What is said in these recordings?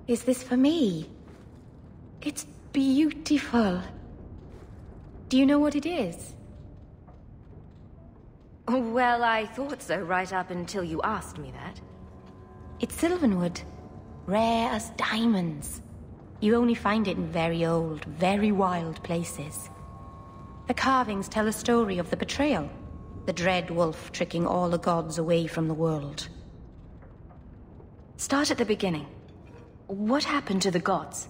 Is this for me? It's beautiful. Do you know what it is? Well, I thought so right up until you asked me that. It's sylvanwood. Rare as diamonds. You only find it in very old, very wild places. The carvings tell a story of the betrayal. The dread wolf tricking all the gods away from the world. Start at the beginning. What happened to the gods?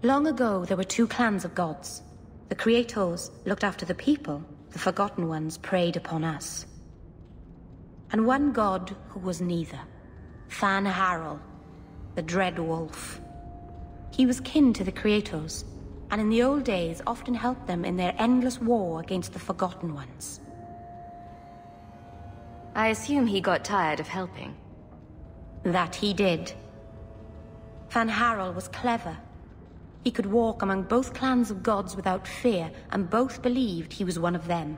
Long ago, there were two clans of gods. The Creators looked after the people. The Forgotten Ones preyed upon us. And one god who was neither. Fan Harel, the Dread Wolf. He was kin to the Creators, and in the old days often helped them in their endless war against the Forgotten Ones. I assume he got tired of helping. That he did. Fan Harel was clever. He could walk among both clans of gods without fear, and both believed he was one of them.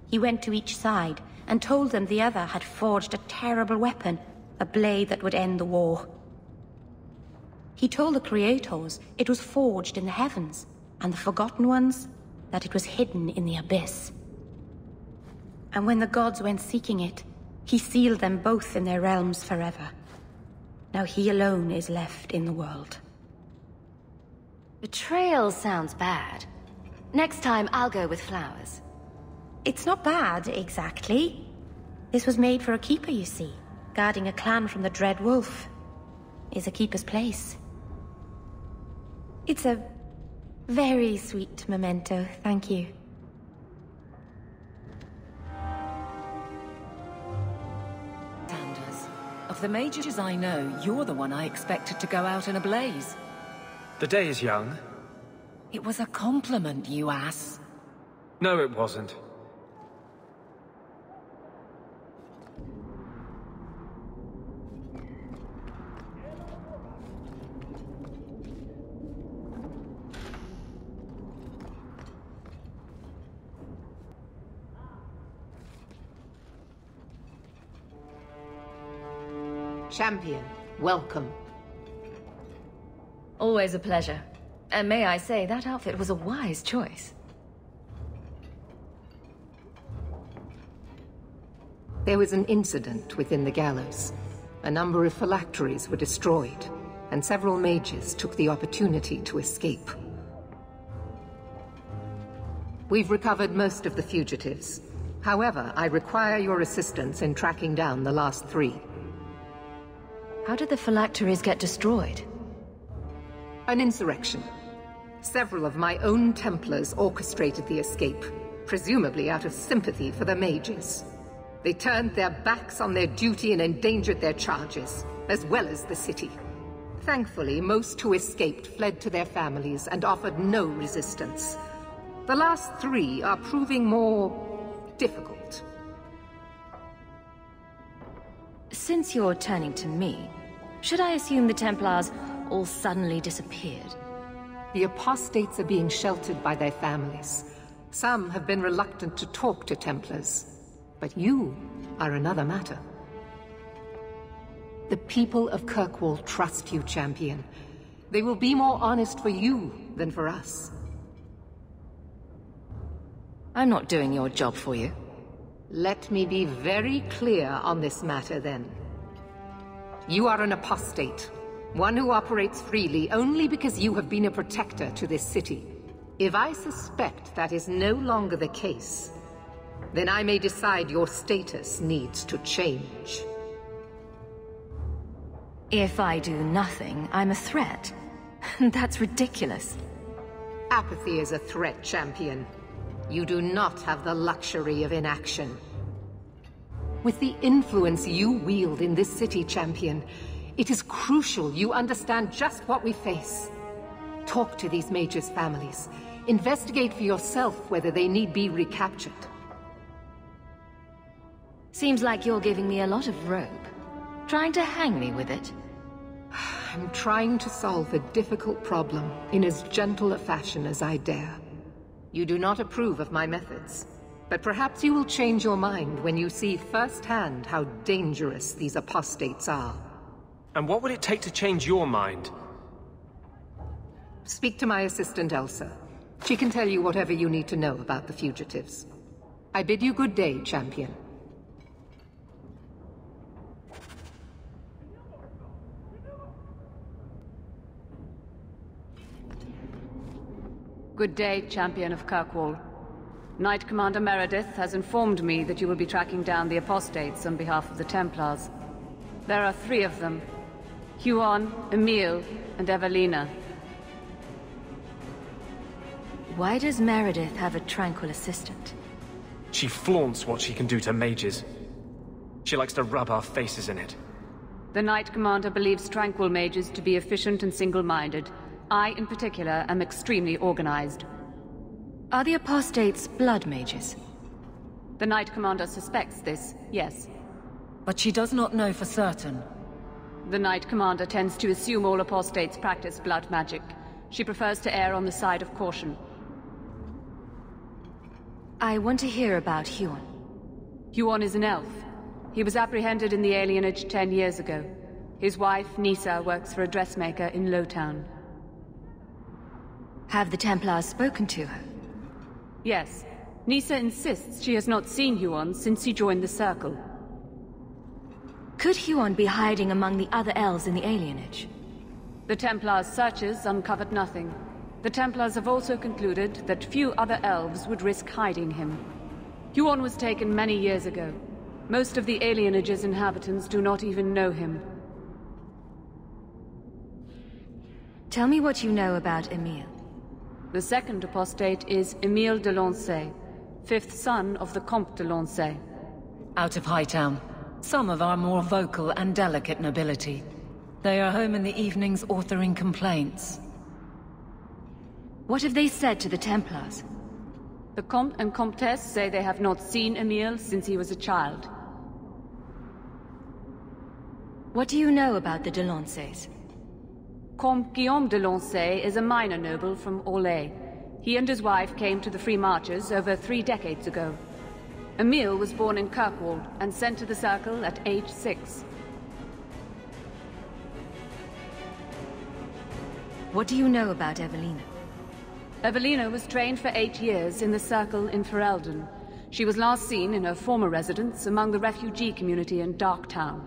He went to each side and told them the other had forged a terrible weapon, a blade that would end the war. He told the Creators it was forged in the heavens, and the Forgotten Ones that it was hidden in the abyss. And when the gods went seeking it, he sealed them both in their realms forever. Now he alone is left in the world. Betrayal sounds bad. Next time, I'll go with flowers. It's not bad, exactly. This was made for a keeper, you see. Guarding a clan from the Dread Wolf is a keeper's place. It's a very sweet memento, thank you. Sanders, of the mages I know, you're the one I expected to go out in a blaze. The day is young. It was a compliment, you ass. No, it wasn't. Champion, welcome. Always a pleasure. And may I say, that outfit was a wise choice. There was an incident within the gallows. A number of phylacteries were destroyed, and several mages took the opportunity to escape. We've recovered most of the fugitives. However, I require your assistance in tracking down the last 3. How did the phylacteries get destroyed? An insurrection. Several of my own Templars orchestrated the escape, presumably out of sympathy for the mages. They turned their backs on their duty and endangered their charges, as well as the city. Thankfully, most who escaped fled to their families and offered no resistance. The last 3 are proving more difficult. Since you're turning to me, should I assume the Templars all suddenly disappeared? The apostates are being sheltered by their families. Some have been reluctant to talk to Templars. But you are another matter. The people of Kirkwall trust you, Champion. They will be more honest for you than for us. I'm not doing your job for you. Let me be very clear on this matter, then. You are an apostate. One who operates freely only because you have been a protector to this city. If I suspect that is no longer the case, then I may decide your status needs to change. If I do nothing, I'm a threat. That's ridiculous. Apathy is a threat, Champion. You do not have the luxury of inaction. With the influence you wield in this city, Champion, it is crucial you understand just what we face. Talk to these mages' families. Investigate for yourself whether they need be recaptured. Seems like you're giving me a lot of rope. Trying to hang me with it. I'm trying to solve a difficult problem in as gentle a fashion as I dare. You do not approve of my methods, but perhaps you will change your mind when you see firsthand how dangerous these apostates are. And what would it take to change your mind? Speak to my assistant, Elsa. She can tell you whatever you need to know about the fugitives. I bid you good day, champion. Good day, champion of Kirkwall. Knight Commander Meredith has informed me that you will be tracking down the apostates on behalf of the Templars. There are 3 of them. Huon, Emile, and Evelina. Why does Meredith have a tranquil assistant? She flaunts what she can do to mages. She likes to rub our faces in it. The Knight Commander believes tranquil mages to be efficient and single-minded. I, in particular, am extremely organized. Are the apostates blood mages? The Knight Commander suspects this, yes. But she does not know for certain. The Knight Commander tends to assume all apostates practice blood magic. She prefers to err on the side of caution. I want to hear about Huon. Huon is an elf. He was apprehended in the alienage 10 years ago. His wife, Nisa, works for a dressmaker in Lowtown. Have the Templars spoken to her? Yes. Nisa insists she has not seen Huon since he joined the Circle. Could Huon be hiding among the other elves in the alienage? The Templars' searches uncovered nothing. The Templars have also concluded that few other elves would risk hiding him. Huon was taken many years ago. Most of the alienage's inhabitants do not even know him. Tell me what you know about Emile. The second apostate is Emile de Lancey, 5th son of the Comte de Lancey. Out of Hightown. Some of our more vocal and delicate nobility. They are home in the evenings authoring complaints. What have they said to the Templars? The Comte and Comtesse say they have not seen Emile since he was a child. What do you know about the de Lanceys? Comte Guillaume de Lancey is a minor noble from Orlais. He and his wife came to the Free Marches over 3 decades ago. Emile was born in Kirkwall and sent to the Circle at age 6. What do you know about Evelina? Evelina was trained for 8 years in the Circle in Ferelden. She was last seen in her former residence among the refugee community in Darktown.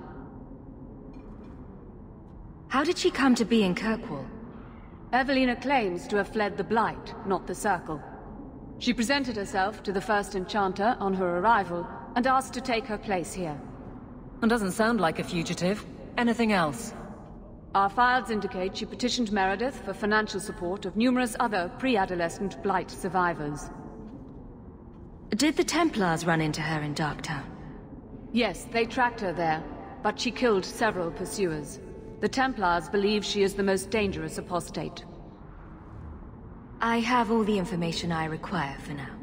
How did she come to be in Kirkwall? Evelina claims to have fled the Blight, not the Circle. She presented herself to the first Enchanter on her arrival and asked to take her place here. And doesn't sound like a fugitive. Anything else? Our files indicate she petitioned Meredith for financial support of numerous other pre-adolescent Blight survivors. Did the Templars run into her in Darktown? Yes, they tracked her there, but she killed several pursuers. The Templars believe she is the most dangerous apostate. I have all the information I require for now.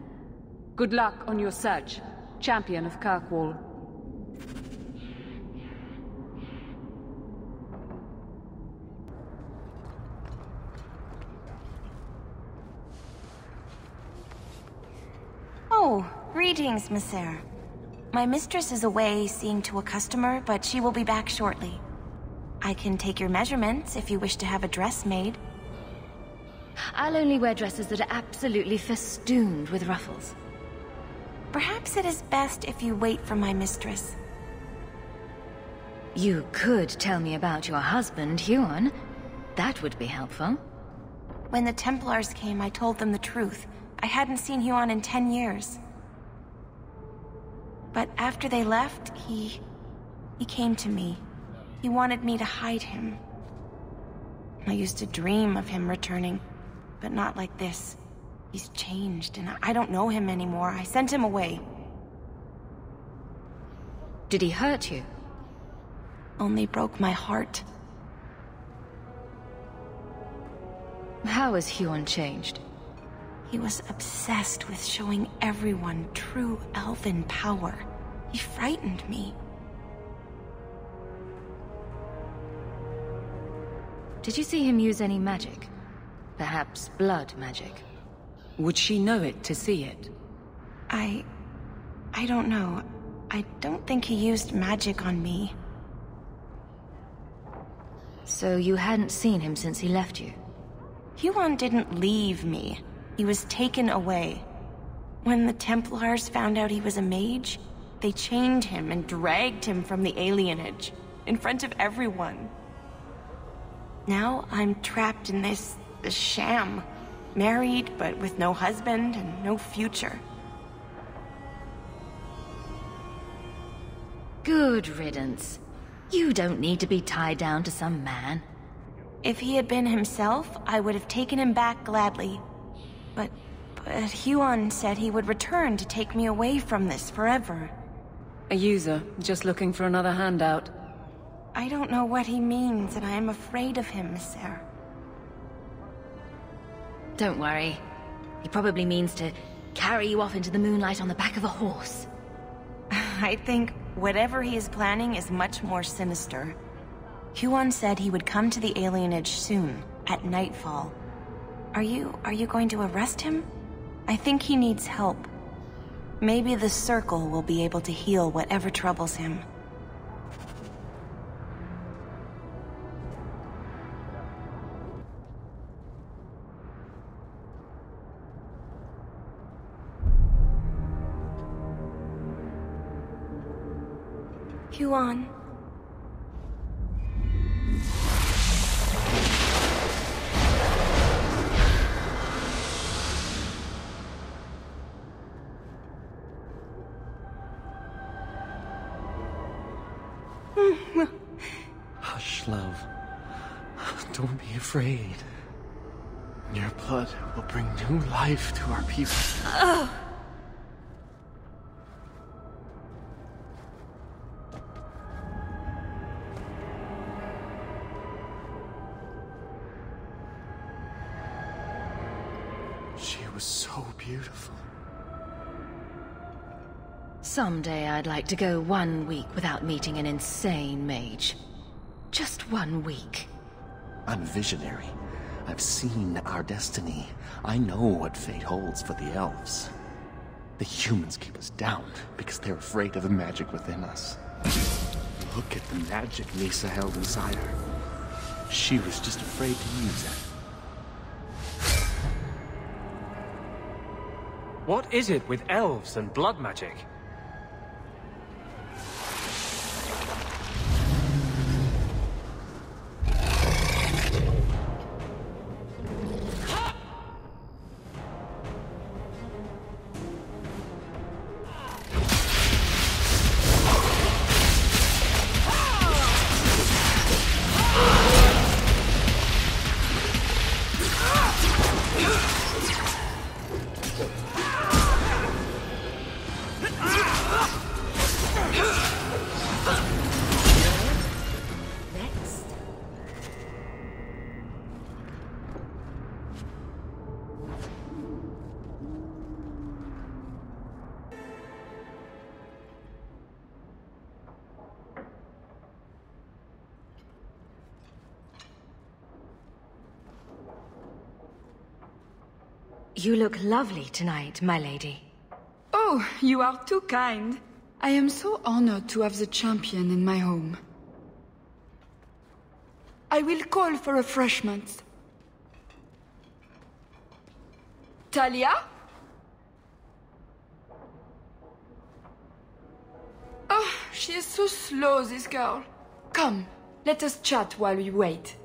Good luck on your search, champion of Kirkwall. Oh, greetings, Messer. My mistress is away seeing to a customer, but she will be back shortly. I can take your measurements if you wish to have a dress made. I'll only wear dresses that are absolutely festooned with ruffles. Perhaps it is best if you wait for my mistress. You could tell me about your husband, Huon. That would be helpful. When the Templars came, I told them the truth. I hadn't seen Huon in 10 years. But after they left, he came to me. He wanted me to hide him. I used to dream of him returning, but not like this. He's changed, and I don't know him anymore. I sent him away. Did he hurt you? Only broke my heart. How has Huon changed? He was obsessed with showing everyone true elven power. He frightened me. Did you see him use any magic? Perhaps blood magic? Would she know it to see it? I don't know. I don't think he used magic on me. So you hadn't seen him since he left you? Huon didn't leave me. He was taken away. When the Templars found out he was a mage, they chained him and dragged him from the alienage, in front of everyone. Now I'm trapped in this sham. Married, but with no husband and no future. Good riddance. You don't need to be tied down to some man. If he had been himself, I would have taken him back gladly. But Huon said he would return to take me away from this forever. A user, just looking for another handout. I don't know what he means, and I am afraid of him, Miss Sarah. Don't worry. He probably means to carry you off into the moonlight on the back of a horse. I think whatever he is planning is much more sinister. Huon said he would come to the alienage soon, at nightfall. Are you going to arrest him? I think he needs help. Maybe the Circle will be able to heal whatever troubles him. Huon. Hush, love. Don't be afraid. Your blood will bring new life to our people. She was so beautiful. Someday I'd like to go 1 week without meeting an insane mage. Just 1 week. I'm visionary. I've seen our destiny. I know what fate holds for the elves. The humans keep us down because they're afraid of the magic within us. Look at the magic Nisa held inside her. She was just afraid to use it. What is it with elves and blood magic? You look lovely tonight, my lady. Oh, you are too kind. I am so honored to have the champion in my home. I will call for refreshments. Talia? Oh, she is so slow, this girl. Come, let us chat while we wait.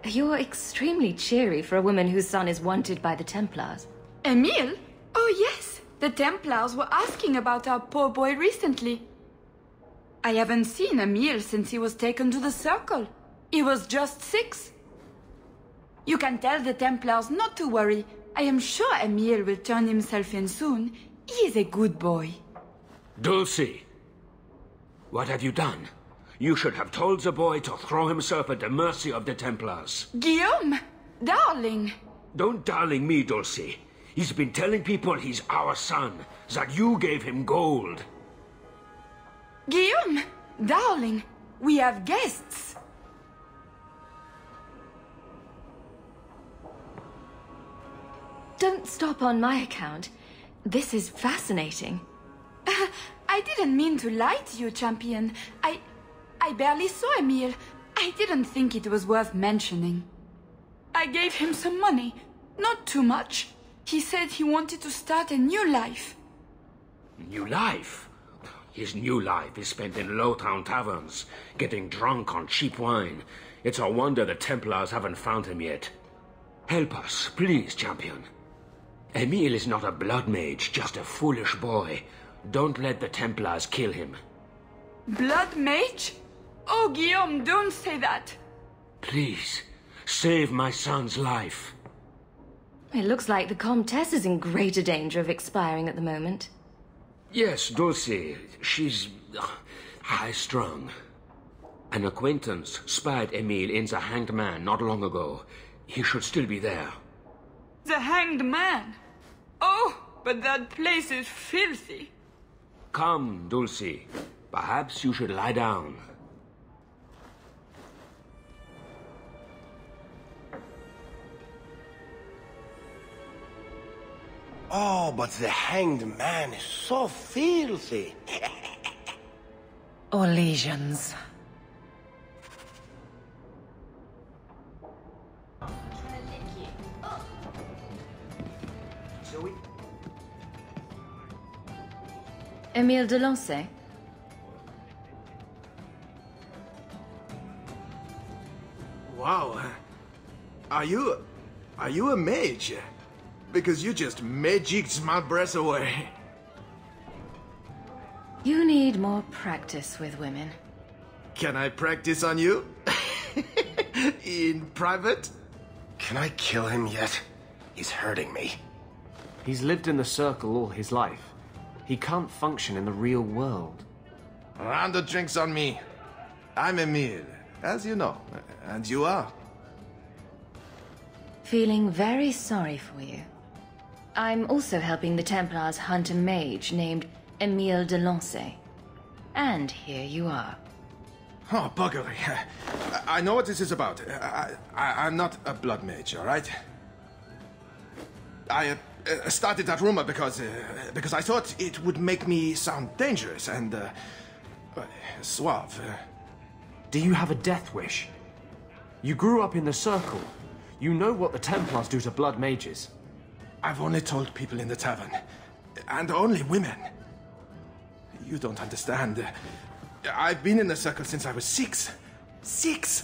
You're extremely cheery for a woman whose son is wanted by the Templars. Emile? Oh yes, the Templars were asking about our poor boy recently. I haven't seen Emile since he was taken to the Circle. He was just 6. You can tell the Templars not to worry. I am sure Emile will turn himself in soon. He is a good boy. Dulcie, what have you done? You should have told the boy to throw himself at the mercy of the Templars. Guillaume! Darling! Don't darling me, Dulcie. He's been telling people he's our son, that you gave him gold. Guillaume! Darling! We have guests! Don't stop on my account. This is fascinating. I I didn't mean to lie to you, champion. I barely saw Emile. I didn't think it was worth mentioning. I gave him some money. Not too much. He said he wanted to start a new life. New life? His new life is spent in low-town taverns, getting drunk on cheap wine. It's a wonder the Templars haven't found him yet. Help us, please, champion. Emile is not a blood mage, just a foolish boy. Don't let the Templars kill him. Blood mage? Oh, Guillaume, don't say that. Please, save my son's life. It looks like the Comtesse is in greater danger of expiring at the moment. Yes, Dulcie. She's high-strung. An acquaintance spied Emile in the Hanged Man not long ago. He should still be there. The Hanged Man? Oh, but that place is filthy. Come, Dulcie. Perhaps you should lie down. Oh, but the Hanged Man is so filthy. Or lesions. Emile de Lancey? Wow. Are you a mage? Because you just magicked my breath away. You need more practice with women. Can I practice on you? In private? Can I kill him yet? He's hurting me. He's lived in the circle all his life. He can't function in the real world. Round of drinks on me. I'm Emile, as you know. And you are? Feeling very sorry for you. I'm also helping the Templars hunt a mage named Emile de Lancey. And here you are. Oh, buggery. I know what this is about. I'm not a blood mage, all right? I started that rumor because I thought it would make me sound dangerous and suave. Do you have a death wish? You grew up in the circle. You know what the Templars do to blood mages. I've only told people in the tavern. And only women. You don't understand. I've been in the circle since I was 6. 6!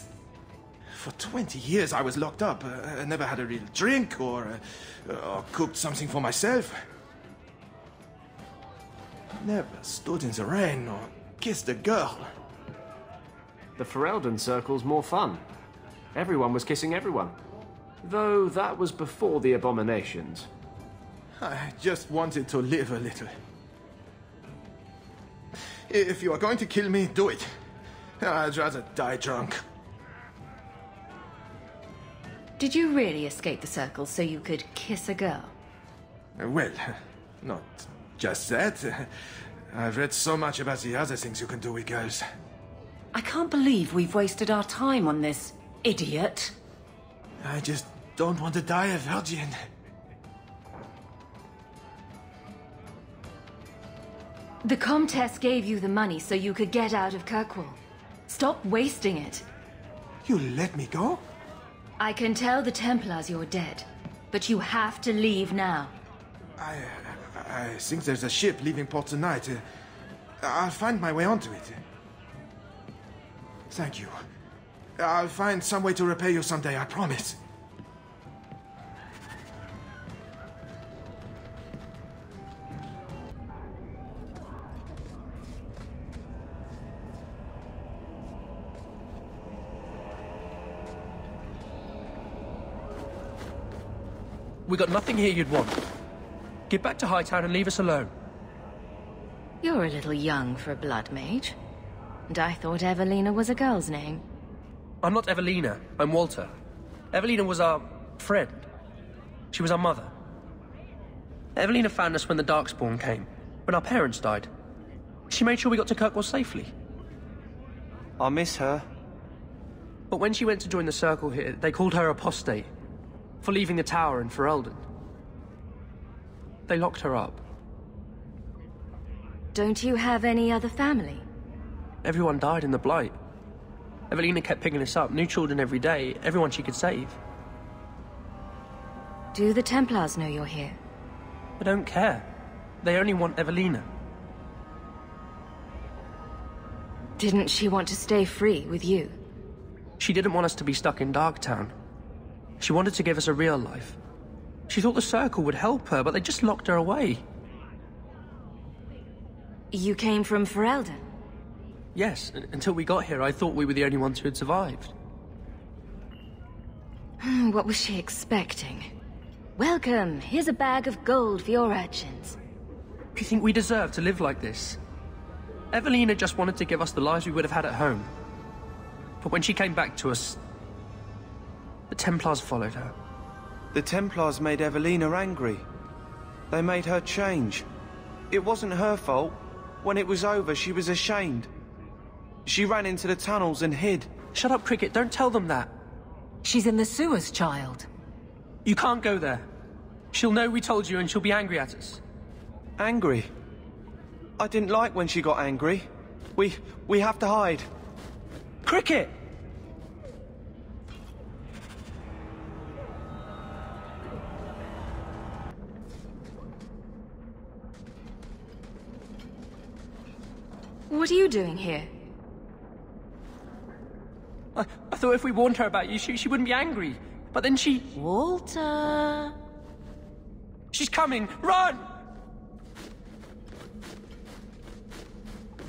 For 20 years I was locked up. I never had a real drink or cooked something for myself. Never stood in the rain or kissed a girl. The Ferelden circle's more fun. Everyone was kissing everyone. Though that was before the abominations. I just wanted to live a little. If you are going to kill me, do it. I'd rather die drunk. Did you really escape the circle so you could kiss a girl? Well, not just that. I've read so much about the other things you can do with girls. I can't believe we've wasted our time on this idiot. I just don't want to die a virgin. The Comtesse gave you the money so you could get out of Kirkwall. Stop wasting it. You let me go? I can tell the Templars you're dead, but you have to leave now. I think there's a ship leaving port tonight. I'll find my way onto it. Thank you. I'll find some way to repay you someday, I promise. We got nothing here you'd want. Get back to Hightown and leave us alone. You're a little young for a blood mage. And I thought Evelina was a girl's name. I'm not Evelina, I'm Walter. Evelina was our friend. She was our mother. Evelina found us when the Darkspawn came, when our parents died. She made sure we got to Kirkwall safely. I miss her. But when she went to join the circle here, they called her apostate. For leaving the tower in Ferelden. They locked her up. Don't you have any other family? Everyone died in the Blight. Evelina kept picking us up, new children every day, everyone she could save. Do the Templars know you're here? I don't care. They only want Evelina. Didn't she want to stay free with you? She didn't want us to be stuck in Darktown. She wanted to give us a real life. She thought the Circle would help her, but they just locked her away. You came from Ferelden? Yes, until we got here, I thought we were the only ones who had survived. What was she expecting? Welcome, here's a bag of gold for your urchins. Do you think we deserve to live like this? Evelina just wanted to give us the lives we would have had at home. But when she came back to us, the Templars followed her. The Templars made Evelina angry. They made her change. It wasn't her fault. When it was over, she was ashamed. She ran into the tunnels and hid. Shut up, Cricket. Don't tell them that. She's in the sewers, child. You can't go there. She'll know we told you and she'll be angry at us. Angry? I didn't like when she got angry. We have to hide. Cricket! What are you doing here? I thought if we warned her about you, she wouldn't be angry. But then she... Walter! She's coming! Run!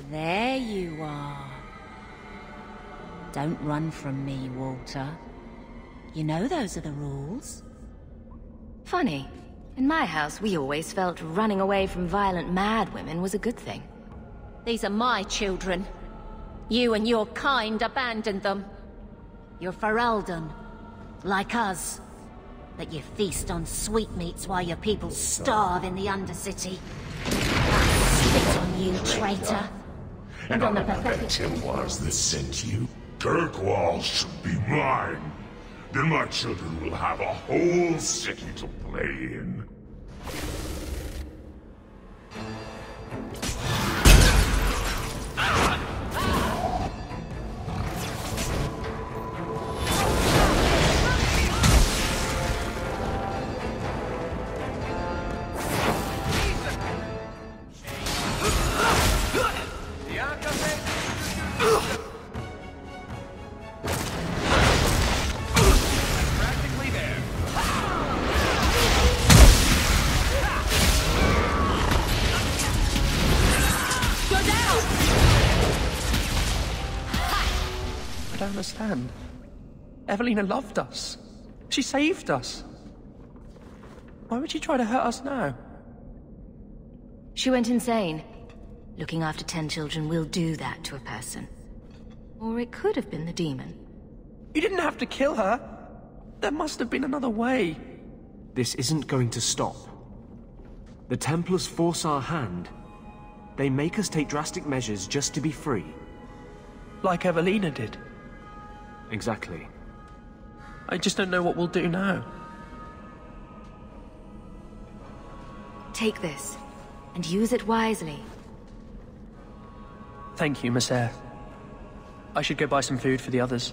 There you are. Don't run from me, Walter. You know those are the rules. Funny. In my house, we always felt running away from violent mad women was a good thing. These are my children. You and your kind abandoned them. You're Ferelden, like us. That you feast on sweetmeats while your people starve in the Undercity. I spit on you, traitor. And on the pathetic Templars that sent you. Kirkwall should be mine. Then my children will have a whole city to play in. I don't understand. Evelina loved us. She saved us. Why would she try to hurt us now? She went insane. Looking after 10 children will do that to a person. Or it could have been the demon. You didn't have to kill her. There must have been another way. This isn't going to stop. The Templars force our hand. They make us take drastic measures just to be free. Like Evelina did. Exactly. I just don't know what we'll do now. Take this, and use it wisely. Thank you, Miss Eyre. I should go buy some food for the others.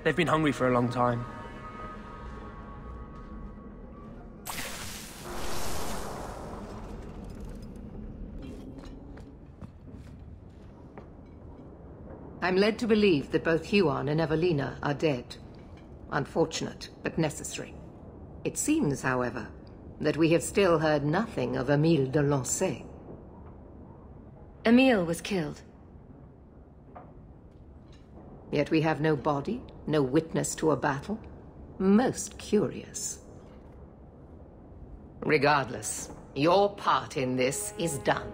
They've been hungry for a long time. I'm led to believe that both Huon and Evelina are dead. Unfortunate, but necessary. It seems, however, that we have still heard nothing of Emile de Lancey. Emile was killed. Yet we have no body, no witness to a battle. Most curious. Regardless, your part in this is done.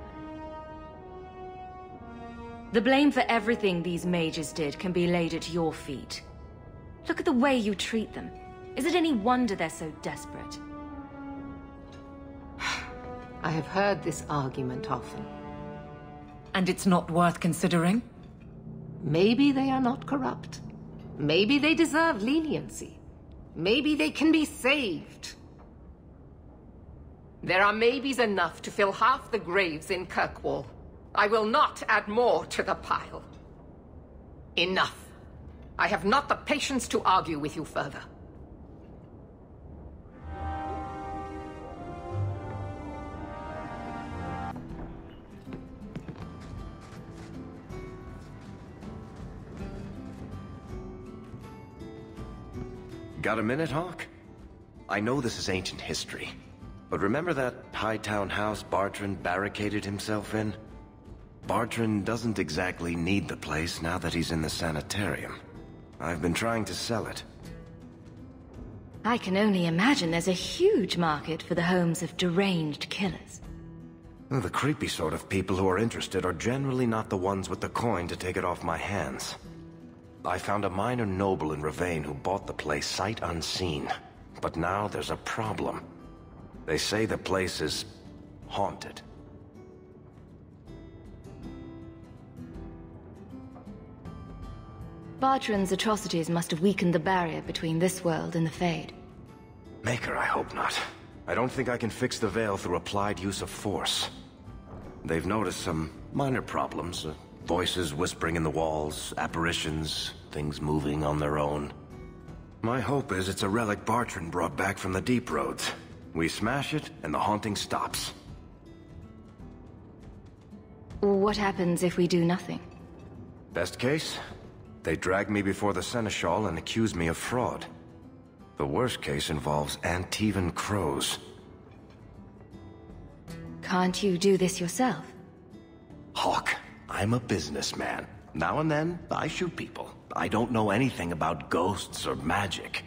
The blame for everything these mages did can be laid at your feet. Look at the way you treat them. Is it any wonder they're so desperate? I have heard this argument often. And it's not worth considering? Maybe they are not corrupt. Maybe they deserve leniency. Maybe they can be saved. There are maybes enough to fill half the graves in Kirkwall. I will not add more to the pile. Enough. I have not the patience to argue with you further. Got a minute, Hawke? I know this is ancient history, but remember that Hightown house Bartrand barricaded himself in? Bartrand doesn't exactly need the place now that he's in the sanitarium. I've been trying to sell it. I can only imagine there's a huge market for the homes of deranged killers. Well, the creepy sort of people who are interested are generally not the ones with the coin to take it off my hands. I found a minor noble in Ravane who bought the place sight unseen. But now there's a problem. They say the place is haunted. Bartrand's atrocities must have weakened the barrier between this world and the Fade. Maker, I hope not. I don't think I can fix the veil through applied use of force. They've noticed some minor problems. Voices whispering in the walls, apparitions, things moving on their own. My hope is it's a relic Bartrand brought back from the Deep Roads. We smash it, and the haunting stops. What happens if we do nothing? Best case? They drag me before the Seneschal and accuse me of fraud. The worst case involves Antivan crows. Can't you do this yourself? Hawke, I'm a businessman. Now and then, I shoot people. I don't know anything about ghosts or magic.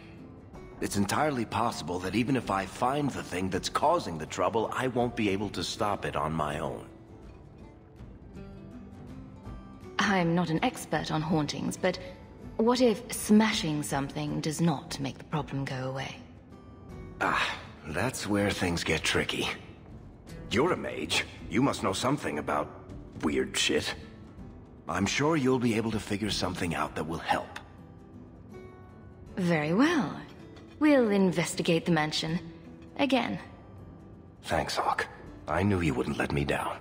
It's entirely possible that even if I find the thing that's causing the trouble, I won't be able to stop it on my own. I'm not an expert on hauntings, but what if smashing something does not make the problem go away? That's where things get tricky. You're a mage. You must know something about weird shit. I'm sure you'll be able to figure something out that will help. Very well. We'll investigate the mansion. Again. Thanks, Hawke. I knew you wouldn't let me down.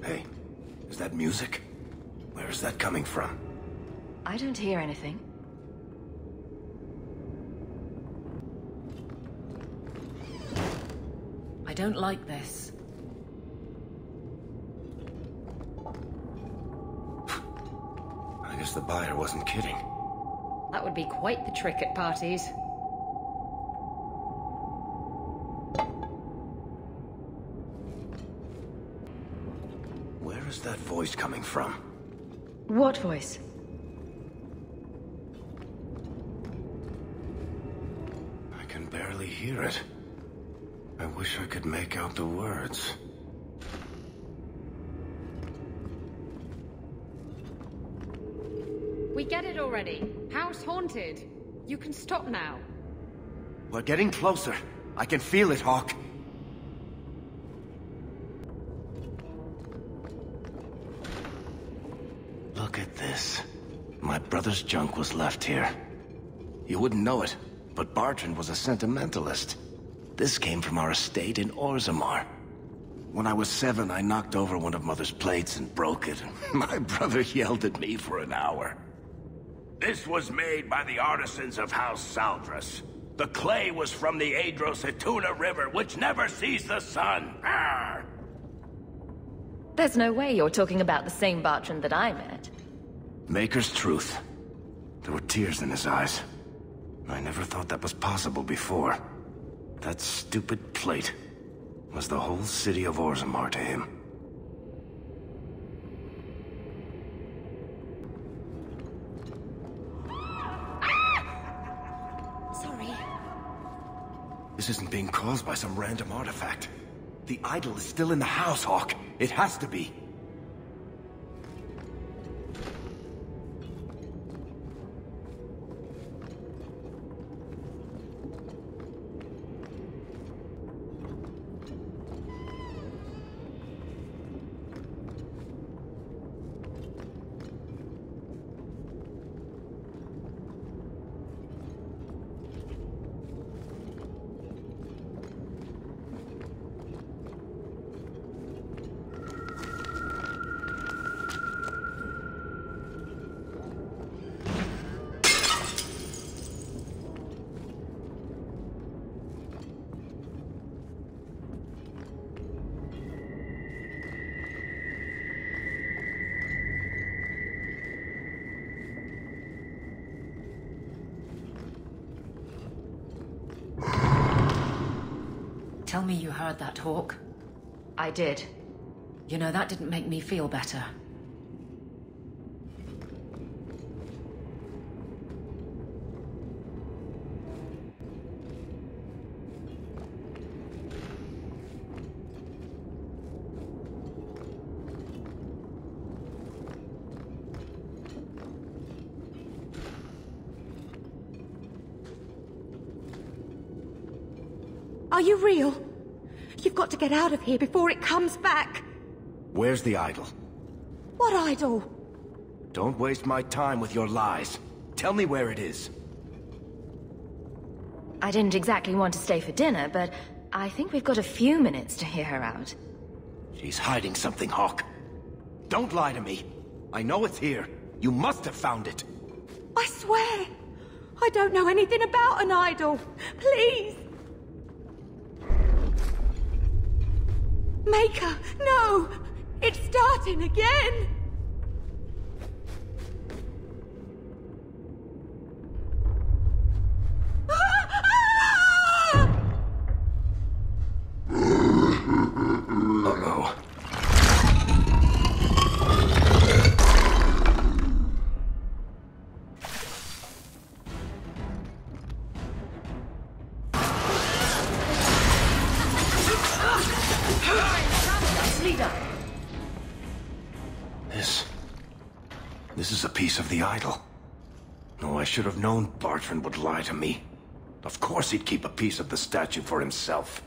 Hey, is that music? Where is that coming from? I don't hear anything. I don't like this. I guess the buyer wasn't kidding. That would be quite the trick at parties. Where is that voice coming from? What voice? I can barely hear it. I wish I could make out the words. We get it already. House haunted. You can stop now. We're getting closer. I can feel it, Hawke. Look at this. My brother's junk was left here. You wouldn't know it, but Bartrand was a sentimentalist. This came from our estate in Orzammar. When I was 7, I knocked over one of Mother's plates and broke it. My brother yelled at me for an hour. This was made by the artisans of House Saldras. The clay was from the Adro-Setuna River, which never sees the sun. Arr! There's no way you're talking about the same Bartrand that I met. Maker's truth. There were tears in his eyes. I never thought that was possible before. That stupid plate was the whole city of Orzammar to him. Sorry. This isn't being caused by some random artifact. The idol is still in the house, Hawke. It has to be. Tell me you heard that, Hawke. I did. You know, that didn't make me feel better. Are you real? You've got to get out of here before it comes back. Where's the idol? What idol? Don't waste my time with your lies. Tell me where it is. I didn't exactly want to stay for dinner, but I think we've got a few minutes to hear her out. She's hiding something, Hawke. Don't lie to me. I know it's here. You must have found it. I swear, I don't know anything about an idol. Please. Maker, no! It's starting again! Uh-oh. This is a piece of the idol. No, I should have known Bartrand would lie to me. Of course he'd keep a piece of the statue for himself.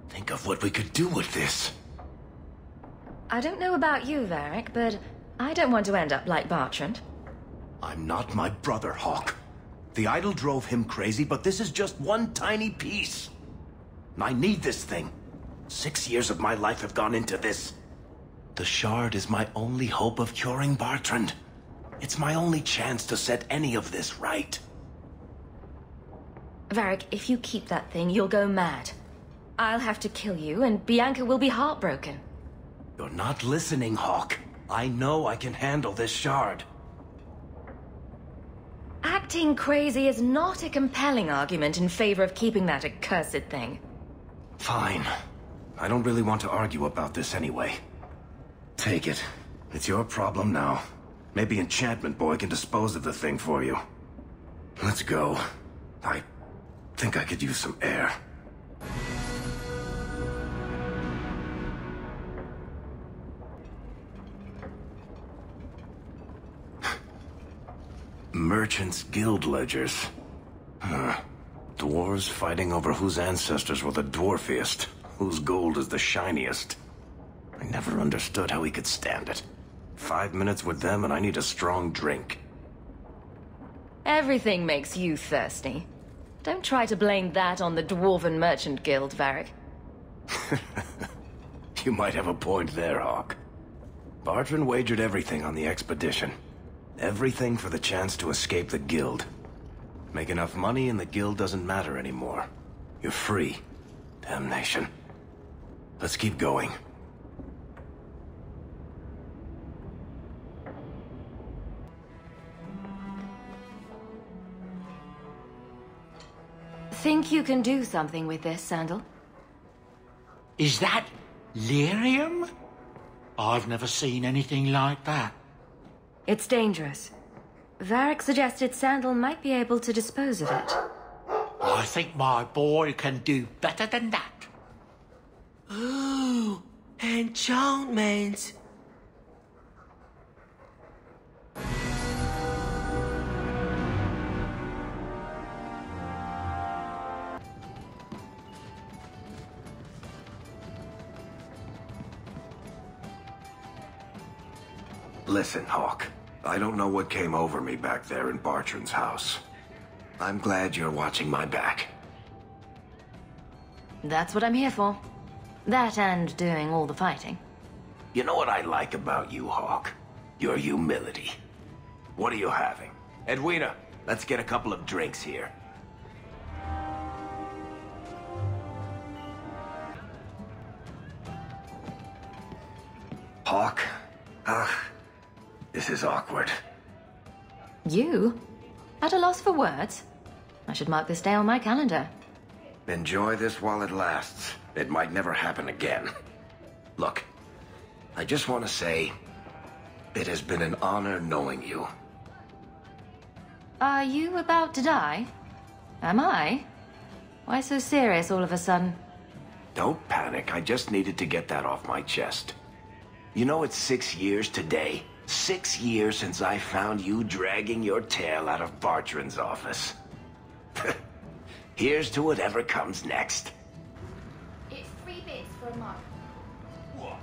Think of what we could do with this. I don't know about you, Varric, but I don't want to end up like Bartrand. I'm not my brother, Hawke. The idol drove him crazy, but this is just one tiny piece. I need this thing. 6 years of my life have gone into this. The shard is my only hope of curing Bartrand. It's my only chance to set any of this right. Varric, if you keep that thing, you'll go mad. I'll have to kill you, and Bianca will be heartbroken. You're not listening, Hawke. I know I can handle this shard. Acting crazy is not a compelling argument in favor of keeping that accursed thing. Fine. I don't really want to argue about this anyway. Take it. It's your problem now. Maybe Enchantment Boy can dispose of the thing for you. Let's go. I think I could use some air. Merchants' Guild ledgers. Dwarves fighting over whose ancestors were the dwarfiest, whose gold is the shiniest. I never understood how he could stand it. 5 minutes with them and I need a strong drink. Everything makes you thirsty. Don't try to blame that on the Dwarven Merchant Guild, Varric. You might have a point there, Hawke. Bartrand wagered everything on the expedition. Everything for the chance to escape the guild. Make enough money and the guild doesn't matter anymore. You're free. Damnation. Let's keep going. Think you can do something with this, Sandal? Is that lyrium? I've never seen anything like that. It's dangerous. Varric suggested Sandal might be able to dispose of it. I think my boy can do better than that. Ooh, enchantment. Listen, Hawke. I don't know what came over me back there in Bartrand's house. I'm glad you're watching my back. That's what I'm here for. That and doing all the fighting. You know what I like about you, Hawke? Your humility. What are you having? Edwina, let's get a couple of drinks here. Hawke? This is awkward. You? At a loss for words? I should mark this day on my calendar. Enjoy this while it lasts. It might never happen again. Look, I just want to say, it has been an honor knowing you. Are you about to die? Am I? Why so serious all of a sudden? Don't panic, I just needed to get that off my chest. You know it's 6 years today. 6 years since I found you dragging your tail out of Bartran's office. Here's to whatever comes next. It's 3 bits for a mark. What?